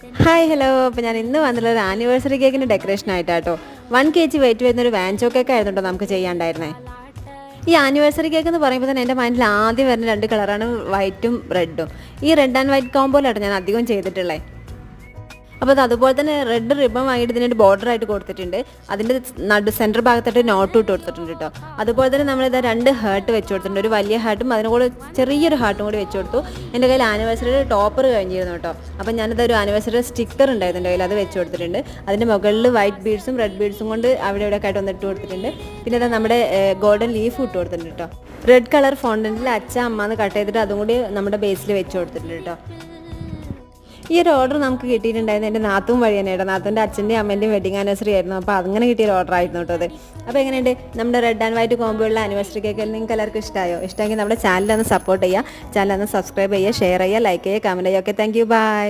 Hi hello. അപ്പോൾ ഞാൻ ഇന്ന് വന്നിട്ടുള്ള ആനിവേഴ്സറി കേക്കിൻ്റെ ഡെക്കറേഷൻ ആയിട്ടാട്ടോ. 1 kg വെയിറ്റ് വരുന്ന ഒരു വാൻചോ കേക്ക് ആയിരുന്നു കേട്ടോ നമുക്ക് ചെയ്യാണ്ടായിരുന്നേ. ഈ ആനിവേഴ്സറി കേക്ക് എന്ന് പറയുമ്പോൾ തന്നെ എൻ്റെ മൈൻഡിൽ ആദ്യം വരുന്ന 2 കളറാണ് വൈറ്റും റെഡും. ഈ റെഡ് ആൻഡ് വൈറ്റ് കോമ്പോയിലാട്ടോ ഞാൻ അധികം ചെയ്തിട്ടുള്ളത്. അപ്പോൾ അത് അതുപോലെ തന്നെ റെഡ് റിബൺ വാങ്ങിയിട്ട് ഇതിനൊരു ബോർഡർ ആയിട്ട് കൊടുത്തിട്ടുണ്ട്. അതിൻ്റെ സെൻറ്റർ ഭാഗത്തായിട്ട് നോട്ട് ഇട്ട് കൊടുത്തിട്ടുണ്ട് കേട്ടോ. അതുപോലെ തന്നെ നമ്മളിത് 2 ഹാർട്ട് വെച്ച് കൊടുത്തിട്ടുണ്ട്. ഒരു വലിയ ഹാർട്ടും അതിന് കൂടെ ചെറിയൊരു ഹാർട്ടും കൂടി വെച്ച് കൊടുത്തു. എൻ്റെ കയ്യിൽ ആനിവേഴ്സറിയുടെ ടോപ്പർ കഴിഞ്ഞിരുന്നു കേട്ടോ. അപ്പോൾ ഞാനിത് ഒരു ആനിവേഴ്സറി സ്റ്റിക്കർ ഉണ്ടായിരുന്നു എൻ്റെ കയ്യിൽ, അത് വെച്ച് കൊടുത്തിട്ടുണ്ട്. അതിൻ്റെ മുകളിൽ വൈറ്റ് ബീഡ്സും റെഡ് ബീഡ്സും കൊണ്ട് അവിടെ ഇവിടെയൊക്കെ ആയിട്ട് വന്നിട്ട് കൊടുത്തിട്ടുണ്ട്. പിന്നെ അത് നമ്മുടെ ഗോൾഡൻ ലീഫ് ഇട്ട് കൊടുത്തിട്ടുണ്ട് കേട്ടോ. റെഡ് കളർ ഫോണ്ടൻറ്റിൽ അച്ഛ അമ്മ എന്ന് കട്ട് ചെയ്തിട്ട് അതും കൂടി നമ്മുടെ ബേസിൽ വെച്ച് കൊടുത്തിട്ടുണ്ട് കേട്ടോ. ഈ ഒരു ഓർഡർ നമുക്ക് കിട്ടിയിട്ടുണ്ടായിരുന്നു എൻ്റെ നാത്തും വഴി തന്നെ കേട്ടോ. നാത്തുൻ്റെ അച്ഛൻ്റെയും അമ്മേൻ്റെയും വെഡിങ് ആനിവേഴ്സറി ആയിരുന്നു. അപ്പോൾ അങ്ങനെ കിട്ടിയൊരു ഓർഡർ ആയിരുന്നു കേട്ടോ അത്. അപ്പോൾ എങ്ങനെയുണ്ട് നമ്മുടെ റെഡ് ആൻഡ് വൈറ്റ് കോമ്പോയുള്ള ആനിവേഴ്സറി കേക്ക് നിങ്ങൾക്ക് എല്ലാവർക്കും ഇഷ്ടമായോ? ഇഷ്ടമെങ്കിൽ നമ്മുടെ ചാനലൊന്ന് സപ്പോർട്ട് ചെയ്യുക, ചാനലൊന്ന് സബ്സ്ക്രൈബ് ചെയ്യുക, ഷെയർ ചെയ്യുക, ലൈക്ക് ചെയ്യുക, കമൻറ്റ് ചെയ്യുക. Okay, thank you, by.